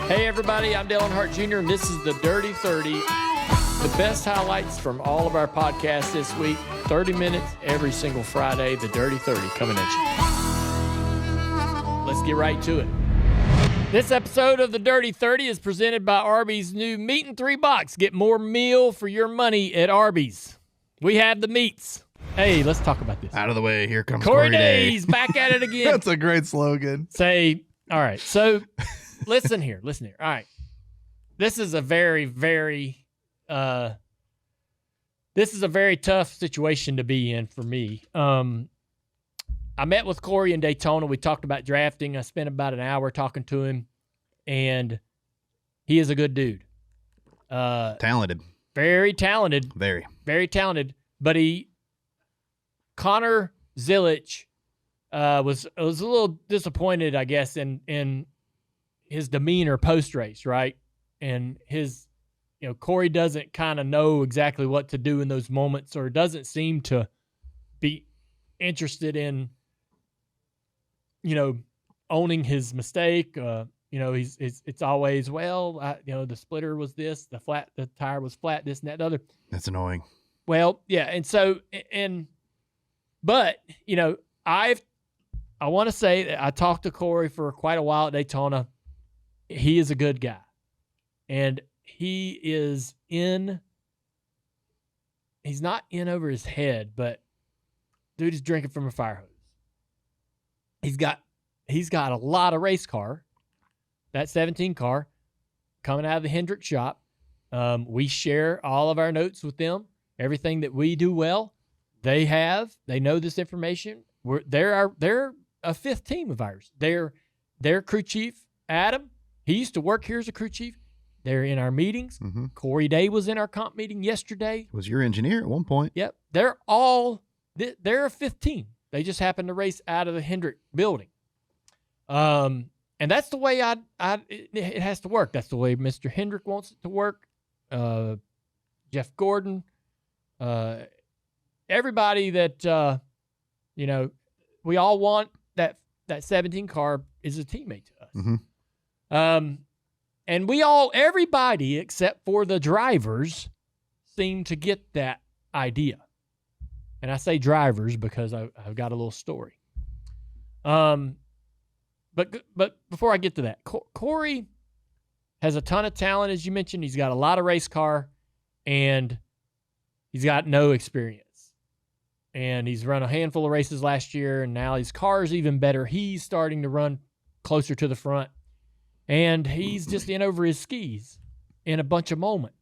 Hey everybody, I'm Dale Earnhardt Jr. and this is the Dirty 30. The best highlights from all of our podcasts this week. 30 minutes every single Friday. The Dirty 30 coming at you. Let's get right to it. This episode of the Dirty 30 is presented by Arby's new Meat in 3 Box. Get more meal for your money at Arby's. We have the meats. Hey, let's talk about this. Out of the way, here comes Corey Day. Days back at it again. That's a great slogan. All right, so listen here. All right. This is a very, very tough situation to be in for me. I met with Corey in Daytona. We talked about drafting. I spent about an hour talking to him, and he is a good dude. Talented. Very talented. Very. Very talented. But Connor Zilisch was a little disappointed, I guess, in his demeanor post-race, right? And Corey doesn't kind of know exactly what to do in those moments, or doesn't seem to be interested in, owning his mistake. It's always, the splitter was this, the tire was flat, this and that, the other. That's annoying. Well, yeah, but I want to say that I talked to Corey for quite a while at Daytona. He is a good guy, and he's not in over his head, but dude is drinking from a fire hose. He's got a lot of race car, that 17 car, coming out of the Hendrick shop. We share all of our notes with them. Everything that we do well, they know this information. They're a fifth team of ours. Their crew chief, Adam, he used to work here as a crew chief. They're in our meetings. Mm-hmm. Corey Day was in our comp meeting yesterday. Was your engineer at one point. Yep. They're a fifth team. They just happen to race out of the Hendrick building. And that's the way it has to work. That's the way Mr. Hendrick wants it to work. Jeff Gordon, everybody that, we all want that 17 car is a teammate to us. Mm-hmm. And everybody except for the drivers seem to get that idea. And I say drivers because I've got a little story. But before I get to that, Corey has a ton of talent, as you mentioned. He's got a lot of race car, and he's got no experience. And he's run a handful of races last year, and now his car's even better. He's starting to run closer to the front, and he's just in over his skis in a bunch of moments.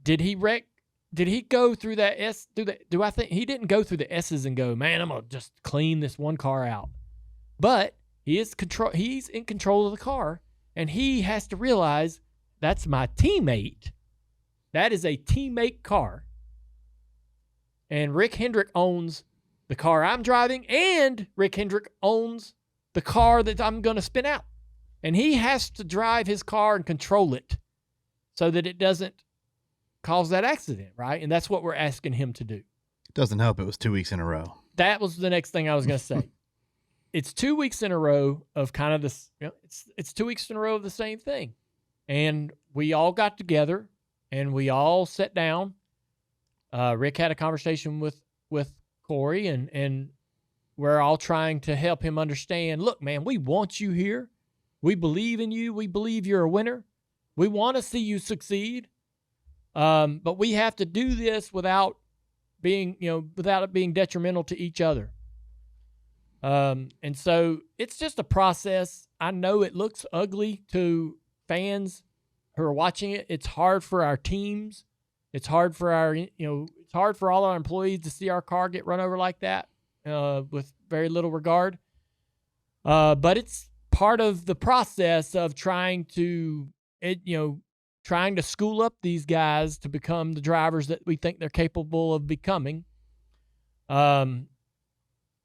Did he wreck? Did he go through that S? Do I think he didn't go through the S's and go, man, I'm gonna just clean this one car out? But he's in control of the car, and he has to realize that's my teammate. That is a teammate car. And Rick Hendrick owns the car I'm driving, and Rick Hendrick owns the car that I'm going to spin out. And he has to drive his car and control it so that it doesn't cause that accident, right? And that's what we're asking him to do. It doesn't help it was 2 weeks in a row. That was the next thing I was going to say. It's 2 weeks in a row of kind of this, it's 2 weeks in a row of the same thing. And we all got together and we all sat down. Rick had a conversation with Corey, and we're all trying to help him understand, look, man, we want you here. We believe in you. We believe you're a winner. We want to see you succeed. But we have to do this without it being detrimental to each other. And so it's just a process. I know it looks ugly to fans who are watching it. It's hard for our teams. It's hard for it's hard for all our employees to see our car get run over like that, with very little regard. But it's part of the process of trying to school up these guys to become the drivers that we think they're capable of becoming. And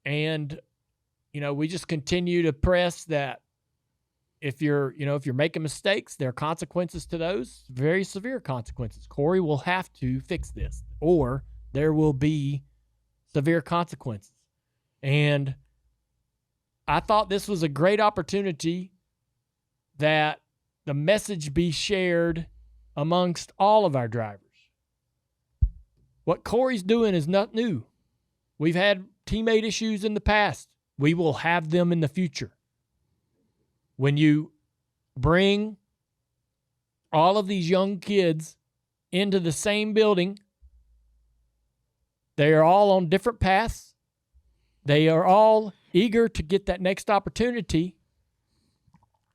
we just continue to press that if you're making mistakes, there are consequences to those, very severe consequences. Corey will have to fix this, or there will be severe consequences. And I thought this was a great opportunity that the message be shared amongst all of our drivers. What Corey's doing is not new. We've had teammate issues in the past. We will have them in the future. When you bring all of these young kids into the same building, they are all on different paths. They are all eager to get that next opportunity.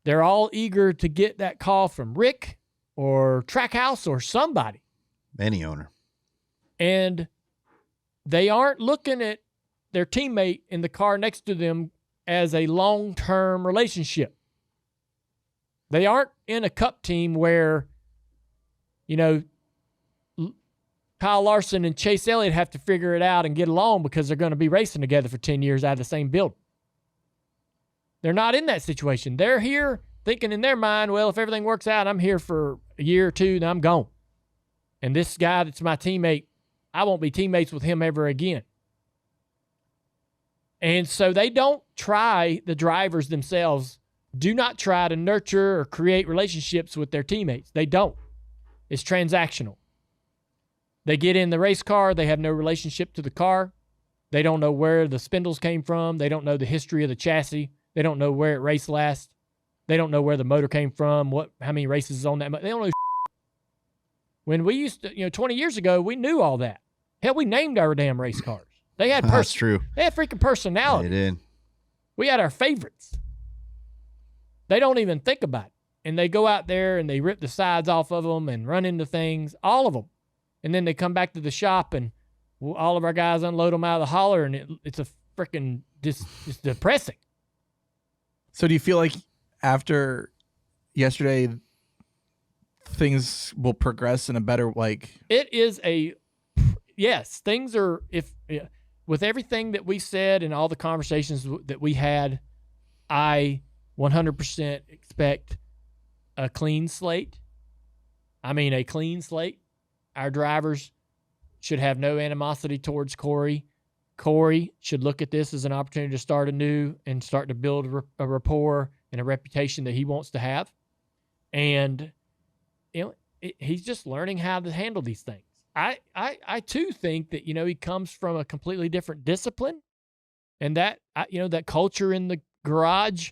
They're all eager to get that call from Rick or Trackhouse or somebody. Any owner. And they aren't looking at their teammate in the car next to them as a long-term relationship. They aren't in a cup team where, Kyle Larson and Chase Elliott have to figure it out and get along because they're going to be racing together for 10 years out of the same building. They're not in that situation. They're here thinking in their mind, well, if everything works out, I'm here for a year or two, then I'm gone. And this guy that's my teammate, I won't be teammates with him ever again. And so they don't try, the drivers themselves, do not try to nurture or create relationships with their teammates. They don't. It's transactional. They get in the race car. They have no relationship to the car. They don't know where the spindles came from. They don't know the history of the chassis. They don't know where it raced last. They don't know where the motor came from, how many races is on that. They don't know. When we used to, 20 years ago, we knew all that. Hell, we named our damn race cars. They had That's true. They had freaking personality. They did. We had our favorites. They don't even think about it. And they go out there and they rip the sides off of them and run into things, all of them. And then they come back to the shop and all of our guys unload them out of the holler, and it's a freaking it's depressing. So do you feel like after yesterday, things will progress in a better, It is yes, things are, with everything that we said and all the conversations that we had, I 100% expect a clean slate. I mean, a clean slate. Our drivers should have no animosity towards Corey. Corey should look at this as an opportunity to start anew and start to build a rapport and a reputation that he wants to have. And, he's just learning how to handle these things. I too think that, he comes from a completely different discipline, and that, that culture in the garage,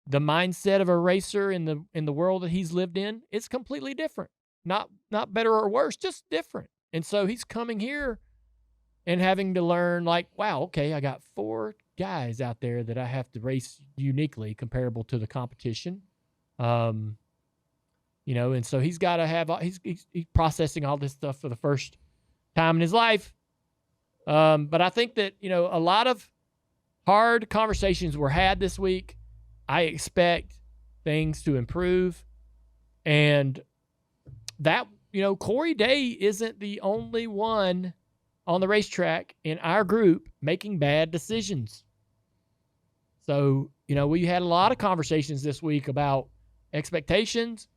the mindset of a racer in the world that he's lived in, it's completely different. Not better or worse, just different. And so he's coming here and having to learn, wow, okay, I got 4 guys out there that I have to race uniquely comparable to the competition. And so he's got to have, he's processing all this stuff for the first time in his life. But I think that, a lot of hard conversations were had this week. I expect things to improve, and that, Corey Day isn't the only one on the racetrack in our group making bad decisions. So, we had a lot of conversations this week about expectations,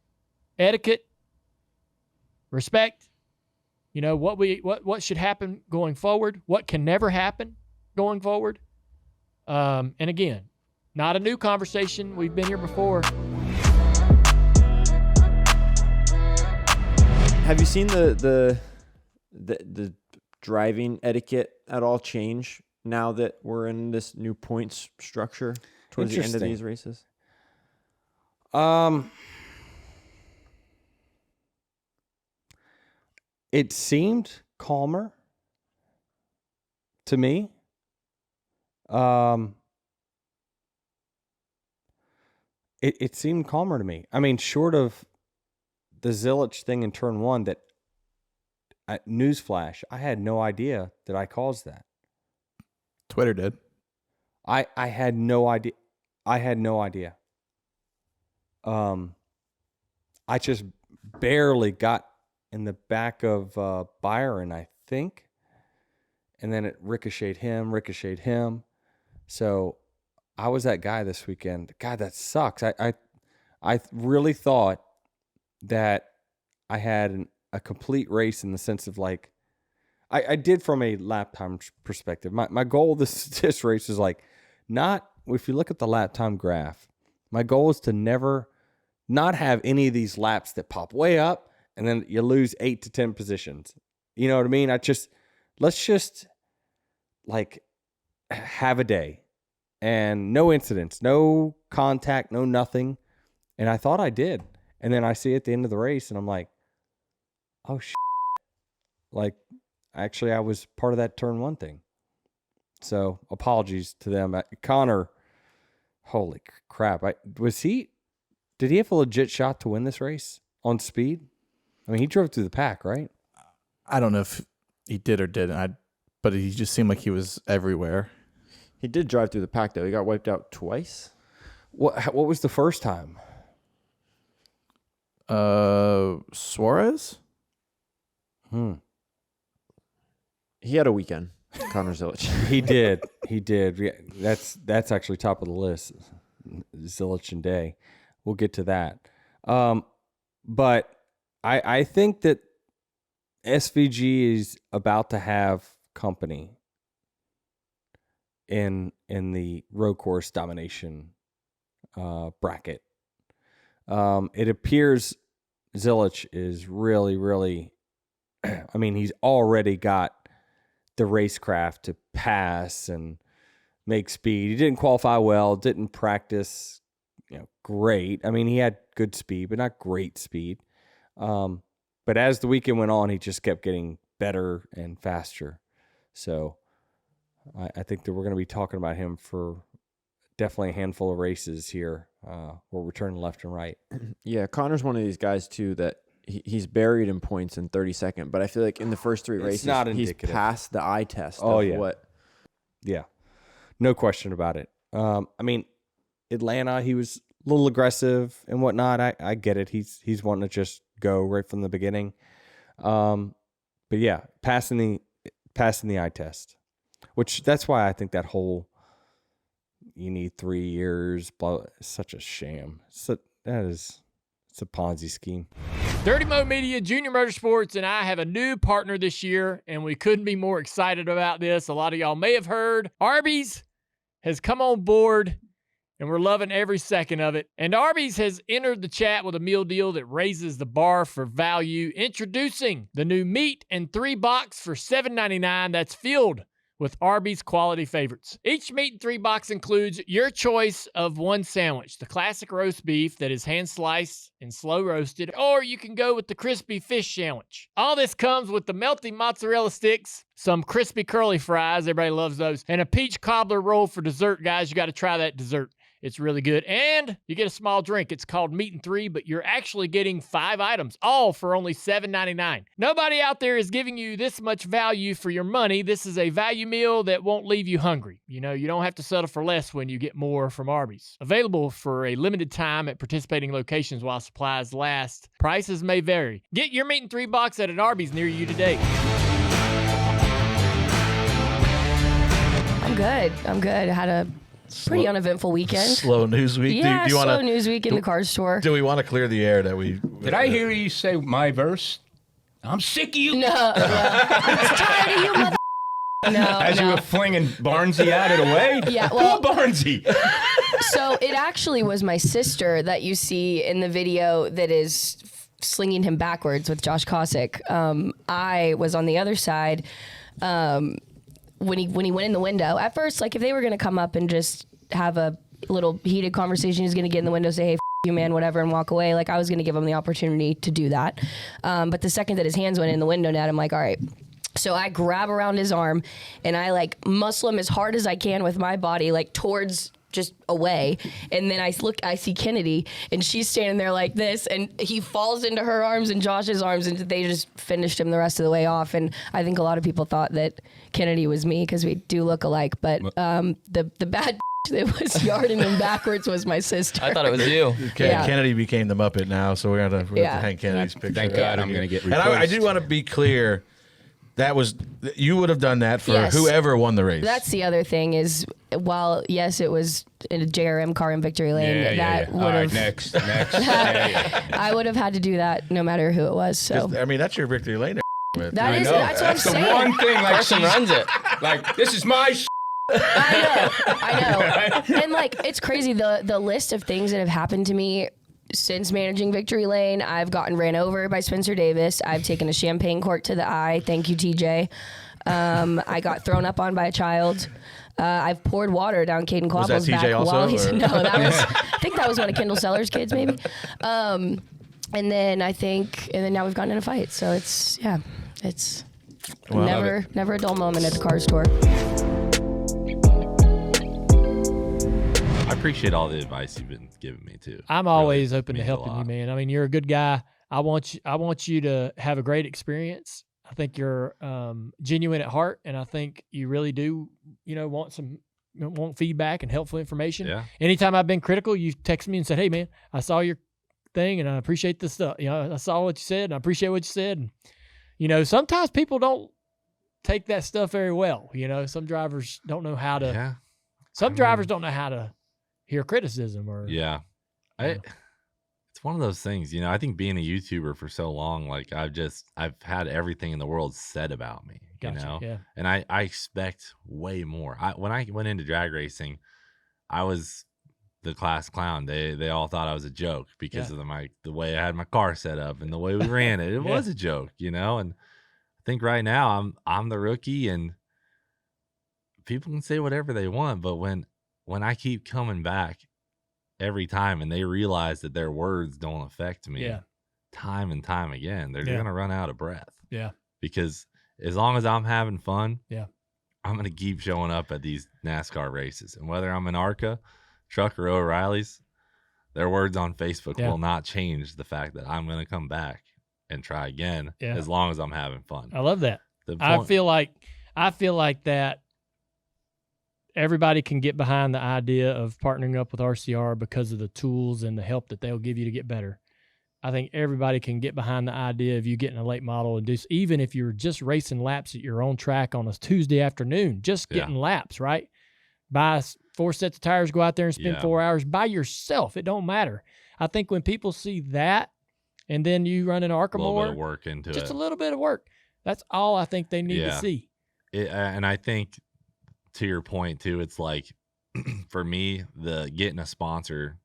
etiquette, respect, what should happen going forward, what can never happen going forward. And again, not a new conversation. We've been here before. Have you seen the driving etiquette at all change now that we're in this new points structure towards the end of these races? It seemed calmer to me. It seemed calmer to me. I mean, short of the Zilisch thing in turn 1, that newsflash, I had no idea that I caused that. Twitter did. I had no idea. I had no idea. I just barely got in the back of Byron, I think. And then it ricocheted him. So I was that guy this weekend. God, that sucks. I really thought that I had a complete race in the sense of I did from a lap time perspective. My goal this race is not, if you look at the lap time graph, my goal is to never not have any of these laps that pop way up and then you lose 8 to 10 positions. You know what I mean? Let's just like have a day and no incidents, no contact, no nothing. And I thought I did. And then I see at the end of the race and I'm like, oh, like, actually, I was part of that turn 1 thing. So apologies to them. Connor, holy crap. Did he have a legit shot to win this race on speed? I mean, he drove through the pack, right? I don't know if he did or didn't, but he just seemed like he was everywhere. He did drive through the pack, though. He got wiped out twice. What was the first time? Suarez? He had a weekend, Connor Zilisch. He did. Yeah, that's actually top of the list. Zilisch and Day. We'll get to that. But I think that SVG is about to have company in the road course domination bracket. It appears Zilisch is really, really, I mean, he's already got the racecraft to pass and make speed. He didn't qualify well, didn't practice, great. I mean, he had good speed, but not great speed. But as the weekend went on, he just kept getting better and faster. So I think that we're going to be talking about him for definitely a handful of races here. We're turning left and right. Yeah, Connor's one of these guys, too, that he's buried in points in 32nd, but I feel like in the first 3 races, not he's indicative. passed the eye test. Oh, of yeah. What? Yeah, no question about it. I mean, Atlanta, he was a little aggressive and whatnot. I get it. He's wanting to just go right from the beginning. But yeah, passing the eye test, which that's why I think that whole you need 3 years, blah, is such a sham. It's a Ponzi scheme. Dirty Mo Media, Junior Motorsports, and I have a new partner this year, and we couldn't be more excited about this. A lot of y'all may have heard. Arby's has come on board, and we're loving every second of it. And Arby's has entered the chat with a meal deal that raises the bar for value. Introducing the new meat and 3 box for $7.99 that's filled with Arby's quality favorites. Each meat and 3 box includes your choice of one sandwich, the classic roast beef that is hand sliced and slow roasted, or you can go with the crispy fish sandwich. All this comes with the melty mozzarella sticks, some crispy curly fries, everybody loves those, and a peach cobbler roll for dessert, guys. You got to try that dessert. It's really good. And you get a small drink. It's called Meat and 3, but you're actually getting 5 items, all for only $7.99. Nobody out there is giving you this much value for your money. This is a value meal that won't leave you hungry. You don't have to settle for less when you get more from Arby's. Available for a limited time at participating locations while supplies last. Prices may vary. Get your Meat and 3 box at an Arby's near you today. I'm good. I had a pretty uneventful weekend. Slow news week. Yeah, do you slow wanna, news week in the car store. Do we want to clear the air that we... Did I hear you say my verse? I'm sick of you. No, I'm tired of you, mother. No, As you were flinging Barnesy out of the way? Yeah, well- Who Barnesy? So it actually was my sister that you see in the video that is slinging him backwards with Josh Kosick. I was on the other side. When he went in the window, at first, like if they were going to come up and just have a little heated conversation, he was going to get in the window, say, hey, you man, whatever, and walk away. Like I was going to give him the opportunity to do that. But the second that his hands went in the window net, I'm like, all right. So I grab around his arm and I like muscle him as hard as I can with my body, like towards just away. And then I see Kennedy and she's standing there like this and he falls into her arms and Josh's arms and they just finished him the rest of the way off. And I think a lot of people thought that Kennedy was me because we do look alike. But the bad that was yarding him backwards was my sister. I thought it was you. Yeah. Kennedy became the Muppet now, so we're gonna hang Kennedy's picture. Thank God I'm going to get And replaced. I do want to be clear. That was you would have done that for Yes. whoever won the race. That's the other thing is, while yes, it was in a JRM car in Victory Lane, that would All right, have. next. Yeah. I would have had to do that no matter who it was. So I mean, that's your victory lane. that is that's what I'm That's the saying. one thing. Like Karsyn she's- runs it. Like this is my. I know. And like it's crazy the list of things that have happened to me since managing Victory Lane, I've gotten ran over by Spencer Davis. I've taken a champagne cork to the eye. Thank you, TJ. I got thrown up on by a child. I've poured water down Caden Quabble's TJ back also, while he's or- no, that was I think that was one of Kendall Sellers' kids, maybe. And then now we've gotten in a fight. So it's never a dull moment at the car store. I appreciate all the advice you've been giving me too. I'm Really always open to means a helping you, lot. man. I mean, you're a good guy. I want you to have a great experience. I think you're genuine at heart, and I think you really do, want feedback and helpful information. Yeah. Anytime I've been critical, you've texted me and said, "Hey, man, I saw your thing, and I appreciate this stuff. I saw what you said, and I appreciate what you said." And sometimes people don't take that stuff very well. Some drivers don't know how to. Yeah. Some drivers don't know how to hear criticism or. Yeah. It's one of those things, I think being a YouTuber for so long, like I've had everything in the world said about me, Gotcha, yeah. and I expect way more. When I went into drag racing, I was the class clown. They all thought I was a joke because of the way I had my car set up and the way we ran it. It was a joke, and I think right now I'm the rookie, and people can say whatever they want, but when I keep coming back every time and they realize that their words don't affect me time and time again, they're going to run out of breath. Yeah. Because as long as I'm having fun, I'm going to keep showing up at these NASCAR races. And whether I'm in ARCA, Truck, or O'Reilly's, their words on Facebook will not change the fact that I'm going to come back and try again as long as I'm having fun. I love that. I feel like that everybody can get behind the idea of partnering up with RCR because of the tools and the help that they'll give you to get better. I think everybody can get behind the idea of you getting a late model and even if you're just racing laps at your own track on a Tuesday afternoon, just getting laps, right? Buy 4 sets of tires, go out there and spend 4 hours by yourself. It don't matter. I think when people see that and then you run an ARCA more, a little bit of work into just it. a little bit of work. That's all I think they need to see. And I think to your point too, it's like for me, the getting a sponsor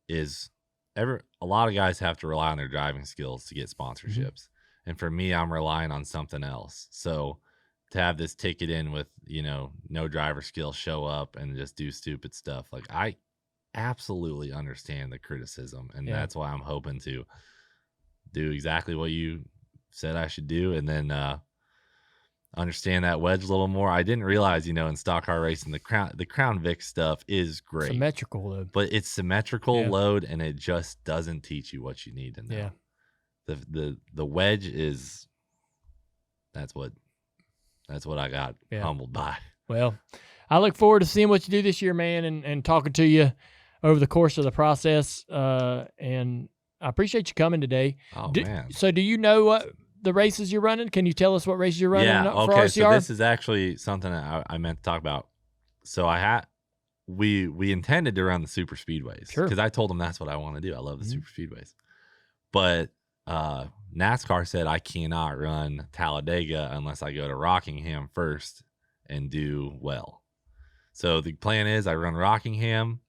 is a lot of guys have to rely on their driving skills to get sponsorships. And for me, I'm relying on something else. So to have this ticket in with, no driver skills, show up and just do stupid stuff. Like I absolutely understand the criticism, and that's why I'm hoping to do exactly what you said I should do. And then, understand that wedge a little more. I didn't realize, in stock car racing, the Crown Vic stuff is great. Symmetrical though. But it's symmetrical load, and it just doesn't teach you what you need to know. Yeah. The wedge is that's what I got humbled by. Well, I look forward to seeing what you do this year, man, and talking to you over the course of the process. And I appreciate you coming today. Oh man. So do you know what the races you're running? Can you tell us what races you're running for RCR? So this is actually something that I meant to talk about. So we intended to run the super speedways because I told them that's what I want to do. I love the super speedways, but NASCAR said I cannot run Talladega unless I go to Rockingham first and do well. So the plan is I run Rockingham,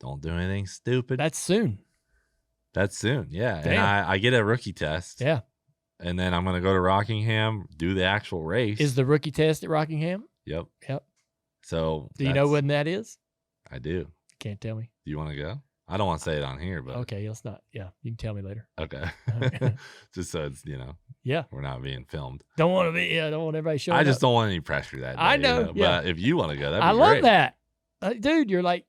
don't do anything stupid. That's soon. Yeah. Damn. And I get a rookie test. Yeah. And then I'm going to go to Rockingham, do the actual race. Is the rookie test at Rockingham? Yep. Yep. So do you know when that is? I do. Can't tell me. Do you want to go? I don't want to say it on here, but okay, let's not. Yeah, you can tell me later. Okay. Just so it's we're not being filmed. Don't want to be. Don't want everybody showing. I just don't want any pressure that day. I know. But if you want to go, that'd be I love great. that, dude. You're like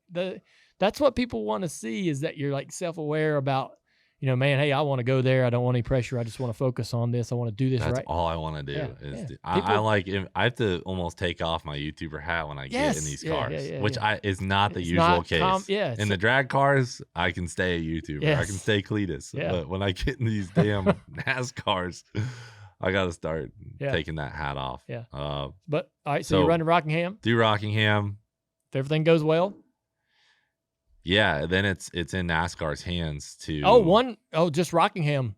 that's what people want to see is that you're like self-aware about. Man, hey, I want to go there. I don't want any pressure. I just want to focus on this. I want to do this That's right. all I want to do. Yeah. I have to almost take off my YouTuber hat when I get in these cars, which is not the usual case. In the drag cars, I can stay a YouTuber. Yes. I can stay Cleetus. Yeah. But when I get in these damn NASCARs, I got to start taking that hat off. Yeah. But all right, so you're running Rockingham. Do Rockingham. If everything goes well. Yeah, then it's in NASCAR's hands to just Rockingham,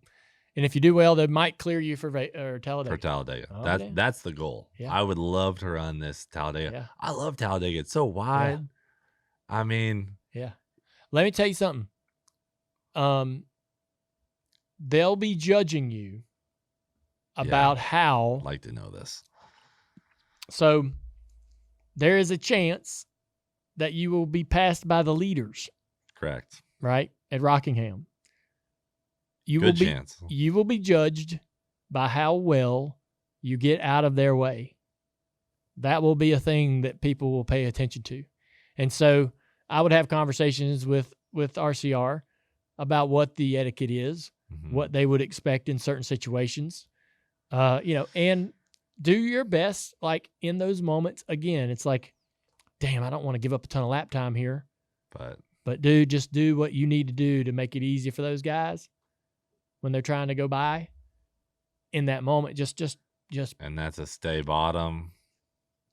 and if you do well, they might clear you for Talladega. For Talladega, Oh, that's the goal. Yeah. I would love to run this Talladega. Yeah. I love Talladega. It's so wide. I mean, yeah. Let me tell you something. they'll be judging you about how. I'd like to know this. So there is a chance that you will be passed by the leaders, Correct. right, at Rockingham. Good chance. You will be judged by how well you get out of their way. That will be a thing that people will pay attention to. And so I would have conversations with RCR about what the etiquette is, what they would expect in certain situations, and do your best. Like in those moments, again, it's like, damn, I don't want to give up a ton of lap time here, but dude, just do what you need to do to make it easier for those guys when they're trying to go by in that moment. Just, and that's a stay bottom.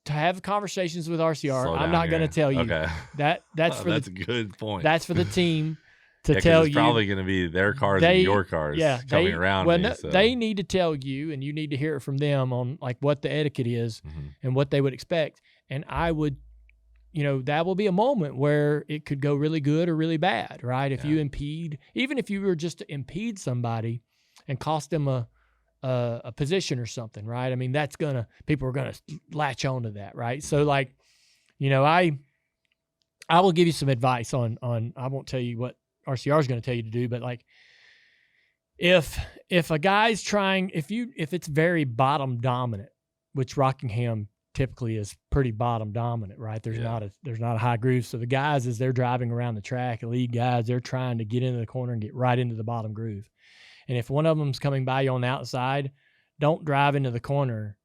To have conversations with RCR, Slow I'm down not going to here. tell you Okay. that's for that's a good point. That's for the team to 'cause tell it's you. probably going to be their cars and your cars coming around me. So. They need to tell you, and you need to hear it from them on like what the etiquette is and what they would expect. And I would, that will be a moment where it could go really good or really bad, right? If you impede, even if you were just to impede somebody and cost them a position or something, right? I mean, people are gonna latch on to that, right? So like, I will give you some advice on I won't tell you what RCR is going to tell you to do, but like if a guy's trying, if it's very bottom dominant, which Rockingham typically is pretty bottom dominant, right? There's not a high groove. So the guys, as they're driving around the track, the lead guys, they're trying to get into the corner and get right into the bottom groove. And if one of them's coming by you on the outside, don't drive into the corner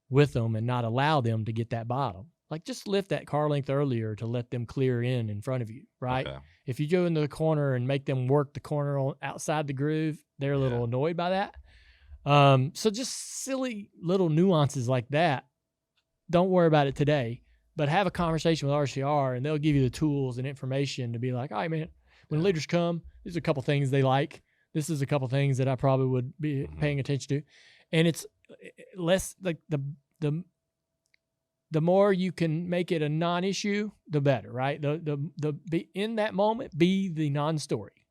with them and not allow them to get that bottom. Like just lift that car length earlier to let them clear in front of you, right? Okay. If you go into the corner and make them work the corner outside the groove, they're a little annoyed by that. So just silly little nuances like that. Don't worry about it today, but have a conversation with RCR and they'll give you the tools and information to be like, all right, man, when leaders come, there's a couple things they like. This is a couple things that I probably would be paying attention to. And it's less like the more you can make it a non-issue, the better, right? The be in that moment, be the non-story,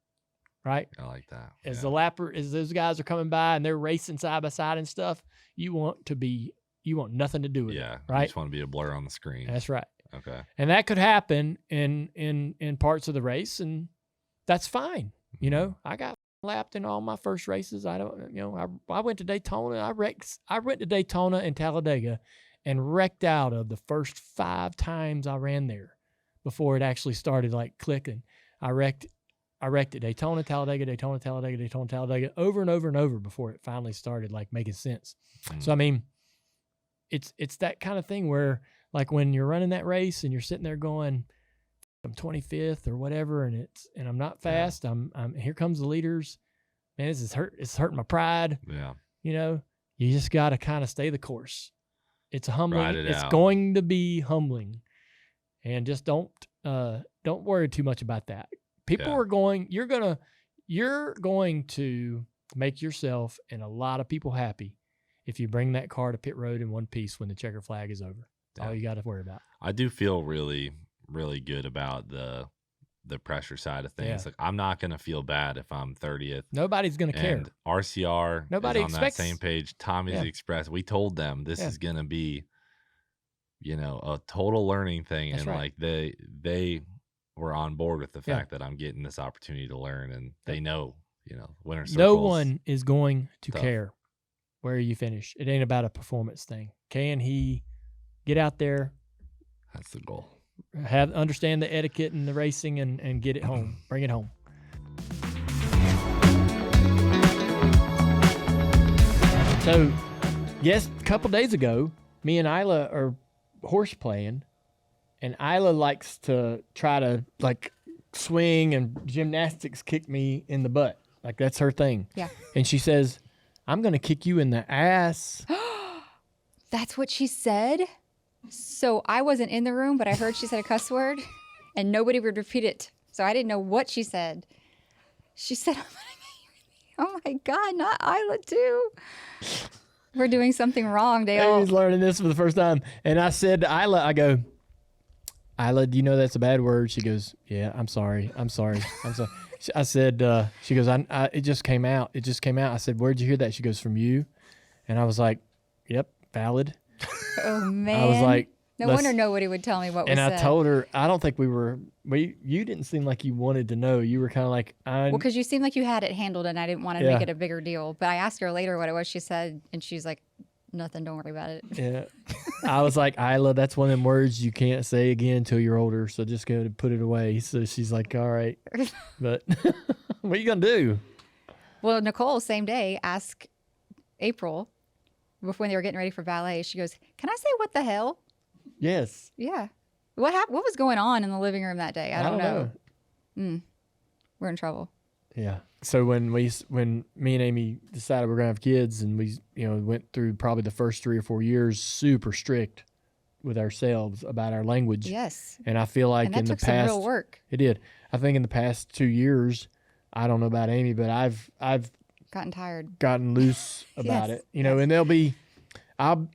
right? I like that. As the lapper, as those guys are coming by and they're racing side by side and stuff, you want nothing to do with it, right? You just want to be a blur on the screen. That's right. Okay. And that could happen in parts of the race, and that's fine. I got lapped in all my first races. I went to Daytona. I went to Daytona and Talladega and wrecked out of the first 5 times I ran there before it actually started like clicking. I wrecked at Daytona, Talladega, Daytona, Talladega, Daytona, Talladega over and over and over before it finally started like making sense. So I mean, it's that kind of thing where like when you're running that race and you're sitting there going, I'm 25th or whatever, and I'm not fast. I'm here comes the leaders. Man, it's hurting my pride. Yeah. You just got to kind of stay the course. It's humbling. It's going to be humbling, and just don't worry too much about that. People are going. You're going to make yourself and a lot of people happy if you bring that car to pit road in one piece when the checker flag is over. That's all you got to worry about. I do feel really, really good about the pressure side of things. Like I'm not going to feel bad if I'm 30th. Nobody's going to care. RCR Nobody is on that same page. Tommy's Express. We told them this is going to be, a total learning thing. That's and right. Like they were on board with the fact that I'm getting this opportunity to learn, and they know, winner circles. No one is going to care where you finish. It ain't about a performance thing. Can he get out there? That's the goal. Understand the etiquette and the racing and get it home. Bring it home. So, a couple days ago, me and Isla are horse playing, and Isla likes to try to like swing and gymnastics kick me in the butt. Like that's her thing. Yeah. And she says, I'm going to kick you in the ass. That's what she said? So I wasn't in the room, but I heard she said a cuss word, and nobody would repeat it. So I didn't know what she said. She said, oh my God, not Isla too. We're doing something wrong, Dale. He's learning this for the first time. And I said to Isla, I go, Isla, do you know that's a bad word? She goes, yeah, I'm sorry. I'm sorry. I said, she goes, it just came out. It just came out. I said, where'd you hear that? She goes, from you. And I was like, yep, valid. Oh man. I was like, no wonder nobody would tell me what was and said. I told her, I don't think you didn't seem like you wanted to know. You were kind of like, well, because you seemed like you had it handled and I didn't want to make it a bigger deal. But I asked her later what it was she said, and she's like, nothing, don't worry about it. yeah. I was like, Isla, that's one of them words you can't say again until you're older. So just go and put it away. So she's like, all right. But what are you going to do? Well, Nicole, same day, asked April when they were getting ready for ballet. She goes, can I say what the hell? Yes. Yeah. What happened? What was going on in the living room that day? I don't know. We're in trouble. Yeah. So when me and Amy decided we're gonna have kids, and we went through probably the first 3 or 4 years super strict with ourselves about our language. Yes. And I feel like and that in took the past, some real work. It did. I think in the past 2 years, I don't know about Amy, but I've gotten tired, gotten loose about Yes. it. And there'll be, I'm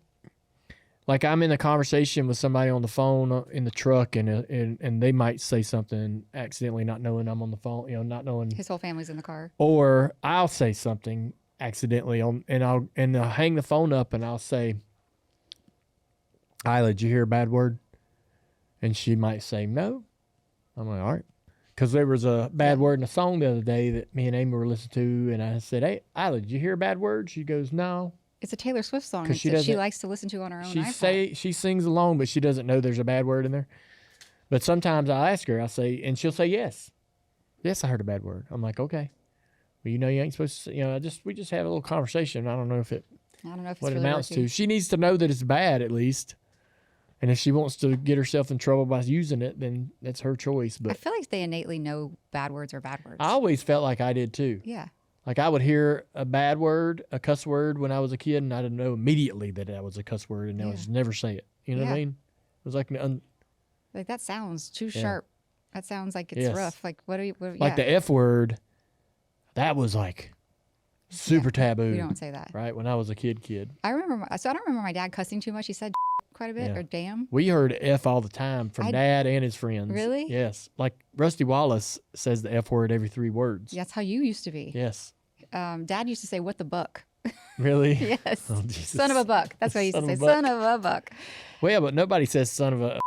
in a conversation with somebody on the phone in the truck, and they might say something accidentally, not knowing I'm on the phone, not knowing his whole family's in the car. Or I'll say something accidentally and I'll hang the phone up and I'll say, Isla, did you hear a bad word? And she might say no. I'm like, all right. Because there was a bad word in a song the other day that me and Amy were listening to, and I said, hey, Isla, did you hear a bad word? She goes, no. It's a Taylor Swift song 'Cause that she likes to listen to on her own iPod. She sings along, but she doesn't know there's a bad word in there. But sometimes I'll ask her, and she'll say yes. Yes, I heard a bad word. I'm like, okay. Well, you ain't supposed to, we just have a little conversation. I don't know if it's what it really amounts working. to. She needs to know that it's bad at least. And if she wants to get herself in trouble by using it, then that's her choice. I But feel like they innately know bad words are bad words. I always felt like I did too. Yeah. Like I would hear a bad word, a cuss word when I was a kid, and I didn't know immediately that was a cuss word, and I would just never say it. You know what I mean? It was like like that sounds too sharp. That sounds like it's Yes. rough. Like what like the F word. That was like super taboo. We don't say that. Right? When I was a kid. I don't remember my dad cussing too much. He said quite a bit or damn. We heard F all the time from Dad and his friends. Really? Yes. Like Rusty Wallace says the F word every 3 words. That's how you used to be. Yes. Dad used to say, what the buck? Really? Yes. Oh, Jesus. Son of a buck. That's what he used to say. Son of a Son of a buck. Well, yeah, but nobody says son of a.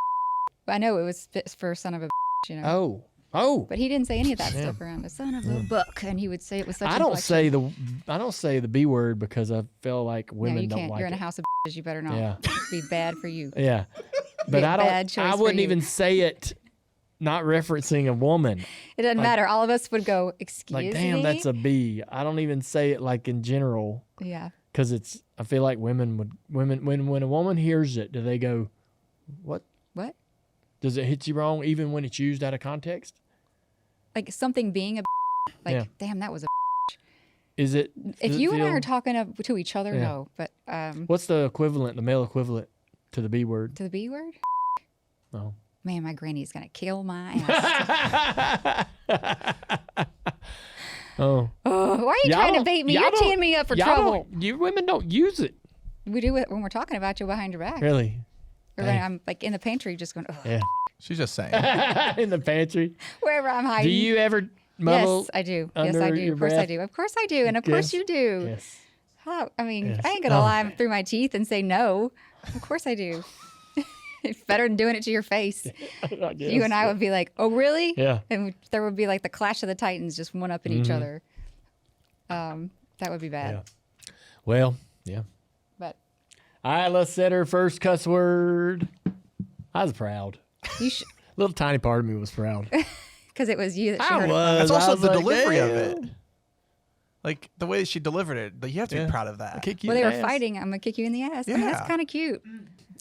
I know it was for son of a Oh. Oh. But he didn't say any of that stuff around the son of a buck, and he would say it with such. I don't say the B word because I feel like women you don't can't. like You're in it. a house of you better not. Yeah. Be bad for you. Yeah. But Be a I bad don't. choice I for wouldn't you. even say it, not referencing a woman. It doesn't matter. All of us would go, excuse Like, me. damn, that's a B. I don't even say it like in general. Yeah. Because I feel like when a woman hears it, do they go, what? What? Does it hit you wrong even when it's used out of context? Like something being a like, Yeah. damn, that was a Is it? If does you it and I feel- are talking to each other, Yeah. no. But What's the equivalent, the male equivalent to the B word? to the B word? Oh. Man, my granny's going to kill my ass. Oh. Oh, why are you Y'all trying to don't- bait me? y'all You're don't- teeing me up for y'all trouble. You women don't use it. We do it when we're talking about you behind your back. Really? Or when I'm like in the pantry just going, ugh. Yeah. She's just saying. In the pantry. Wherever I'm hiding. Do you ever muddle? Yes, I do. Yes, under I do. your Of course I breath? do. Of course I do. And of course Yes. you do. Yes. How, I mean, Yes. I ain't going to Oh. lie through my teeth and say no. Of course I do. It's better than doing it to your face. I guess. You and I would be like, oh, really? Yeah. And there would be like the clash of the titans just one up in each Mhm. other. That would be bad. Yeah. Well, yeah. But Isla said her first cuss word. I was proud. you should, Little tiny part of me was proud. because it was you that she I heard it was. It's also I was the like, delivery of damn. it. Like the way she delivered it. You have to Yeah. be proud of that. Kick you Well, they in were the ass. fighting. I'm gonna kick you in the ass. I mean, that's Yeah. kind of cute.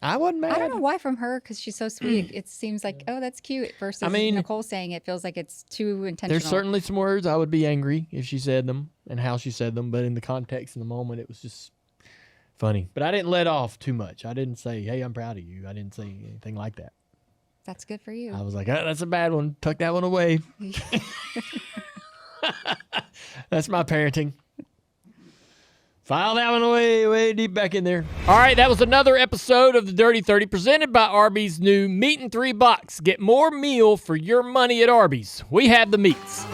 I wasn't mad. I don't know why from her because she's so sweet. It seems like oh, that's cute. Versus I mean, Nicole saying it feels like it's too intentional. There's certainly some words I would be angry if she said them and how she said them, but in the context in the moment, it was just funny. But I didn't let off too much. I didn't say, "Hey, I'm proud of you." I didn't say anything like that. That's good for you. I was like, oh, "That's a bad one. Tuck that one away." That's my parenting. File that one way deep back in there. All right, that was another episode of the Dirty 30 presented by Arby's new Meat and 3 box. Get more meal for your money at Arby's. We have the meats.